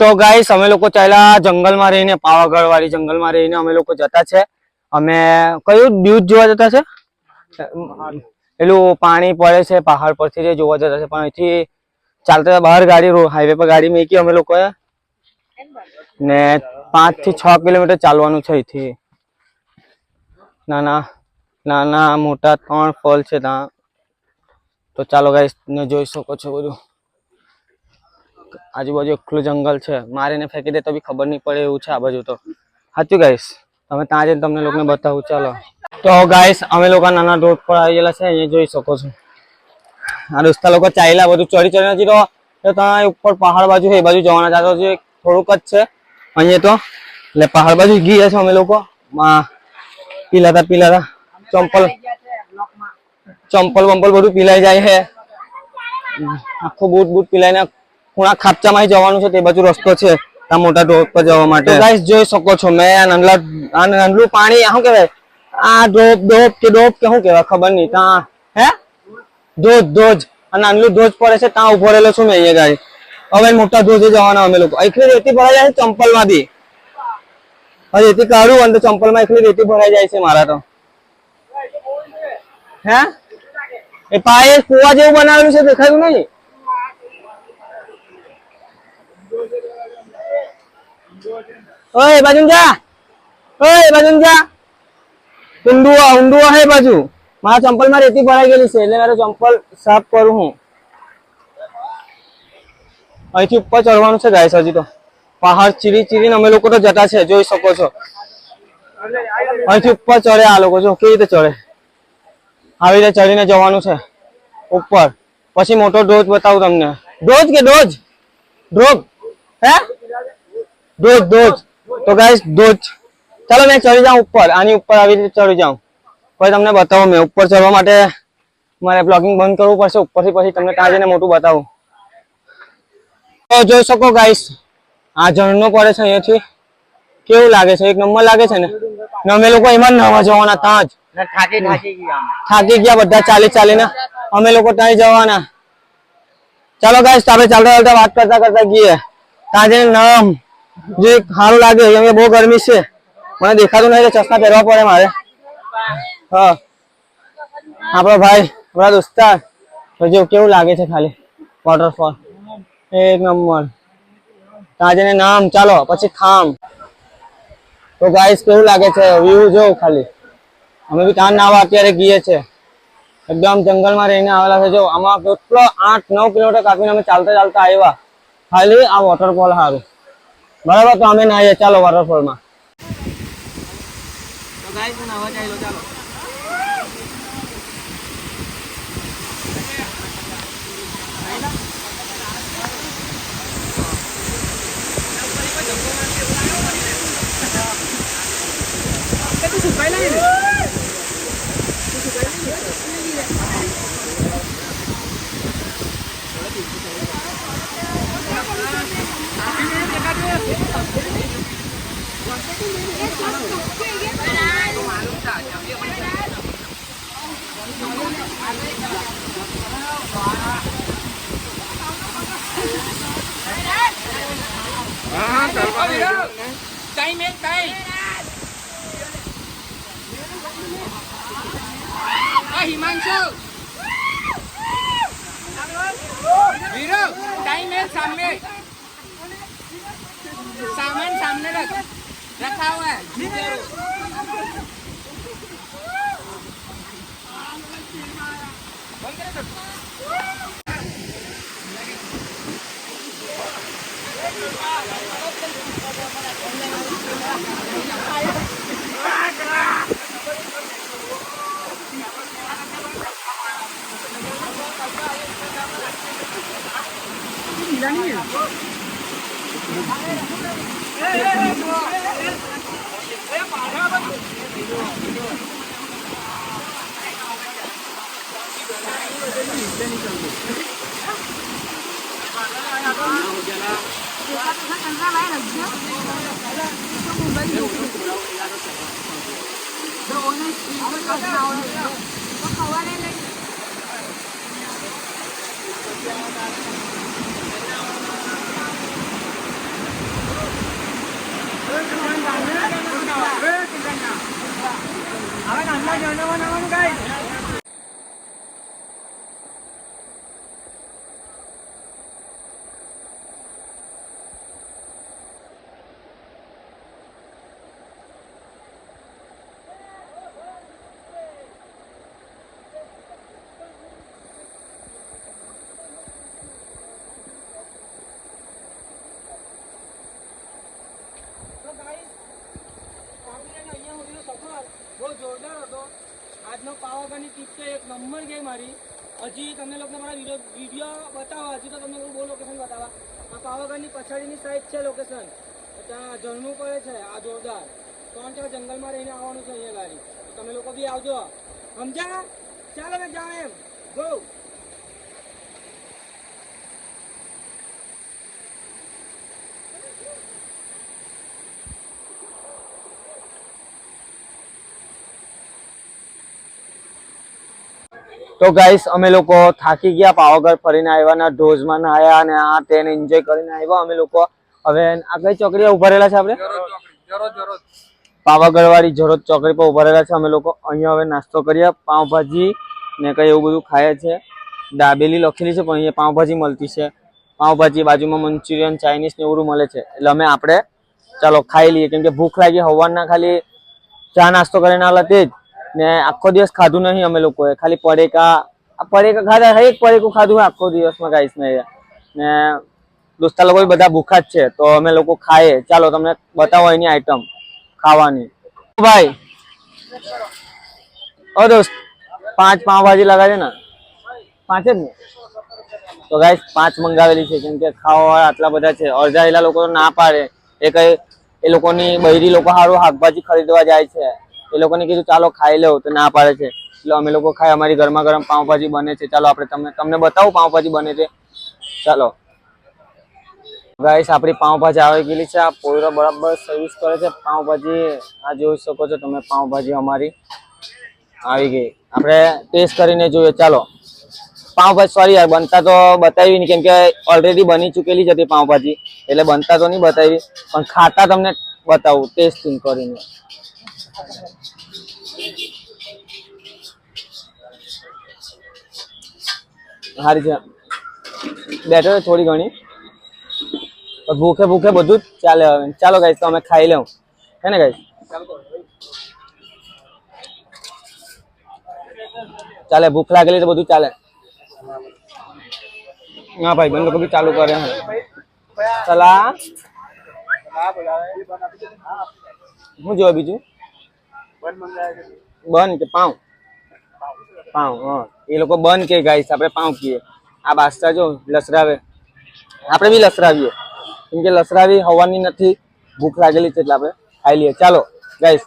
તો ગાઈસ અમે લોકો ચાલ્યા જંગલમાં રહીને પાવાગઢ વાળી જંગલમાં રહીને અમે લોકો જતા છે. અમે કયું બ્યુટ જોવા જતા છે? પેલું પાણી પડે છે પહાડ પરથી જે જોવા જતા છે, પણ અહીંથી ચાલતા બહાર ગાડી હાઈવે પર ગાડી મૂકી અમે લોકોએ ને 5 થી 6 કિલોમીટર ચાલવાનું છે. અહીંથી નાના મોટા 3 ફોલ છે ત્યાં. તો ચાલો ગાઈસ ને જોઈ શકો છો બધું આજુબાજુ એકલું જંગલ છે, મારીને ફેંકી દે તો બી ખબર નહીં પડે એવું છે આ બાજુ. તો સાચું ગાઈસ, તમે ત્યાં જઈને તમને લોકોને બતાવું. ચાલો તો ગાઈસ અમે લોકો નાના રોડ પર આવી ગયેલા છે, અહીંયા જોઈ શકો છો. આ દોસ્તા લોકો ચાલ્યા બધું ચડી નથી તો ત્યાં ઉપર પહાડ બાજુ એ બાજુ જવાના ચાહતો છે. થોડુંક જ છે અહીંયા તો, એટલે પહાડ બાજુ ગયા છે અમે લોકો. પીલાતા ચંપલ બંપલ બધું પીલાઈ જાય છે. આખું બૂટ પીલાઈને ખૂણા ખાપચામાં જવાનું છે, તે બાજુ રસ્તો છે ત્યાં મોટા ઢોળ પર જવા માટે. ગાઈસ જોઈ શકો છો મેં નાનલું પાણી શું કહેવાય આ ડોબ કે શું કહેવાય ખબર નહીં. ત્યાં હે ધોજ આ નાનલું ધોજ પડે છે ત્યાં ઉભો રહેલો છું મેં અહીંયા ગાડી. હવે મોટા ધોજે જવાના અમે લોકો. એકલી રેતી ભરાઈ જાય છે ચંપલ માંથી. હવે રેતી કાઢું અને ચંપલ માં એકલી રેતી ભરાઈ જાય છે મારા તો. હે એ પાયે કુવા જેવું બનાવેલું છે, દેખાયું નહીં? ઓય બાજુ જા, ઊંડું હે બાજુ. મારા ચંપલ માં રેતી ભરાઈ ગયેલી છે એટલે મારે ચંપલ સાફ કરું હું. અહીંથી ઉપર ચડવાનું છે ગાઈસ. હજી તો પહાડ ચીરીને અમે લોકો તો જતા છે, જોઈ શકો છો. અહીંથી ઉપર ચડે આ લોકો, જો કેવી રીતે ચડે. આવી રીતે ચડીને જવાનું છે ઉપર. પછી મોટો ડોજ બતાવું તમને. ડ્રોપ હે ડોજ. તો ગાઈસ ડોજ. ચાલો મેં ચડી જાઉં ઉપર, આની ઉપર આવી રીતે ચડી જાઉં. પછી તમને બતાવું. મેં ઉપર ચડવા માટે મારે બ્લોગિંગ બંધ કરવું પડશે ઉપરથી, પછી તમને ત્યાં જઈને મોટું બતાવું. તો જોઈ શકો ગાઈસ આ ઝરણો પડે છે અહીંયાથી. કેવું લાગે છે? એક નંબર લાગે છે ને. અમે લોકો એમાં નવા જવાના ત્યાં જ. થાકી ગયા બધા ચાલીને. અમે લોકો ત્યાં જવાના. ચાલો ગાઈસ આપણે ચાલતા વાત કરતા ગઈએ. ત્યાં જઈને નામ જે સારું લાગે. અહીંયા બહુ ગરમી છે, મને દેખાતું નહીં, ચશ્મા પહેરવા પડે મારે. હા આપણો ભાઈ આપણા દોસ્તાર. તો જો કેવું લાગે છે ખાલી વોટરફોલ એક નંબર. ત્યાં જઈને નામ. ચાલો પછી ખામ. તો ગાઈસ કેવું લાગે છે વ્યૂ જો ખાલી. અમે બી ત્યાં નાવા અત્યારે ગઈએ છે. એકદમ જંગલમાં રહીને આવેલા છે. જો આમાં કેટલો 8-9 કિલોમીટર કાપીને અમે ચાલતા આવ્યા ખાલી આ વોટરફોલ સારું. બરાબર, તો અમે નાહીએ. ચાલો વોટરફોલમાં. તો ગાઈસ નાવા ચાલો. ચાલો हिमांशु वीरो टाइम है सामने, सामान सामने रखा हुआ है. બનાવવાનું ગાઈસ. બહુ જોરદાર હતો. આજનો પાવાગઢની ટીપ તો એક નંબર ગઈ મારી. હજી તમને લોકો મારા વિડીયો બતાવવા, હજી તો તમને લોકો બહુ લોકેશન બતાવવા. આ પાવાગઢની પછાડીની સાઈડ છે લોકેશન. ત્યાં ઝરણું પડે છે આ જોરદાર. 3-4 જંગલમાં રહીને આવવાનું છે અહીંયા ગાડી. તો તમે લોકો બી આવજો, સમજ્યા? ચાલો ને જાઓ એમ ગો. તો ગાઈસ અમે લોકો થાકી ગયા, પાવાગઢ ફરીને આવ્યા ને ઢોઝમાં નાયા અને આ તેને એન્જોય કરીને આવ્યા અમે લોકો. હવે આ કઈ ચોકડીએ ઉભા રહેલા છે આપણે? પાવાગઢ વાળી જરોદ ચોકડી પર ઉભા રહેલા છે અમે લોકો. અહીંયા હવે નાસ્તો કરીએ, પાવભાજી ને કઈ એવું બધું ખાય છે. દાબેલી લખેલી છે પણ અહીંયા પાવભાજી મળતી છે. પાવભાજી બાજુમાં મંચુરિયન, ચાઇનીઝ ને એવું મળે છે. એટલે અમે આપણે ચાલો ખાઈ લઈએ, કેમ કે ભૂખ લાગી. હવારના ખાલી ચા નાસ્તો કરીને આલા તે જ ને આખો દિવસ ખાધું નહીં અમે લોકોએ. ખાલી પડીકા ખાધા, એક પડીકું ખાધું આખો દિવસમાં ગાઈસ ને દોસ્તા લોકો બધા ભૂખા જ છે. તો અમે લોકો ખાઈએ. ચાલો તમને બતાવો એની આઈટમ ખાવાની. ભાઈ ઓ દોસ્ત 5 પાવભાજી લગાડે ને, 5 જ ને? તો ગાઈસ 5 મંગાવેલી છે, કેમ કે ખાવા આટલા બધા છે. અડધા એલા લોકો ના પાડે. એ લોકોની બૈરી લોકો સારું શાકભાજી ખરીદવા જાય છે. એ લોકોને કીધું ચાલો ખાઈ લો તો ના પાડે છે. એટલે અમે લોકો ખાઈ. અમારી ગરમા ગરમ પાવભાજી બને છે. ચાલો આપણે તમને બતાવું પાવભાજી બને છે. ચાલો ગાઈસ આપણી પાવભાજી આવી ગયેલી છે. આ પોયરો બરાબર સર્વિસ કરે છે પાવભાજી. આ જોઈ શકો છો તમે, પાવભાજી અમારી આવી ગઈ. આપણે ટેસ્ટ કરીને જોઈએ. ચાલો પાવભાજી, સોરી યાર બનતા તો બતાવી નહીં, કેમ કે ઓલરેડી બની ચૂકેલી જ હતી પાવભાજી, એટલે બનતા તો નહીં બતાવી, પણ ખાતા તમને બતાવું ટેસ્ટિંગ કરીને. સારી છે, બેટર થોડી ઘણી, ભૂખે બધું જ ચાલે. હવે ચાલો ગાઈસ તો અમે ખાઈ લઉં, હે ને ગાઈસ? ચાલે, ભૂખ લાગેલી તો બધું ચાલે. હા ભાઈ બંધ લોકો બી ચાલુ કરે. ચલા શું જોવે બીજું? બન કે પાઉં? પાઉં, હા એ લોકો બન કે ગાઈસ, આપણે પાઉં કીએ. આ બાસ્તા જો લસરાવે, આપણે બી લસરાવીએ, કેમ કે લસરાવી હવાની નથી. ભૂખ લાગેલી છે એટલે આપણે ખાઈ લઈએ. ચાલો ગાઈસ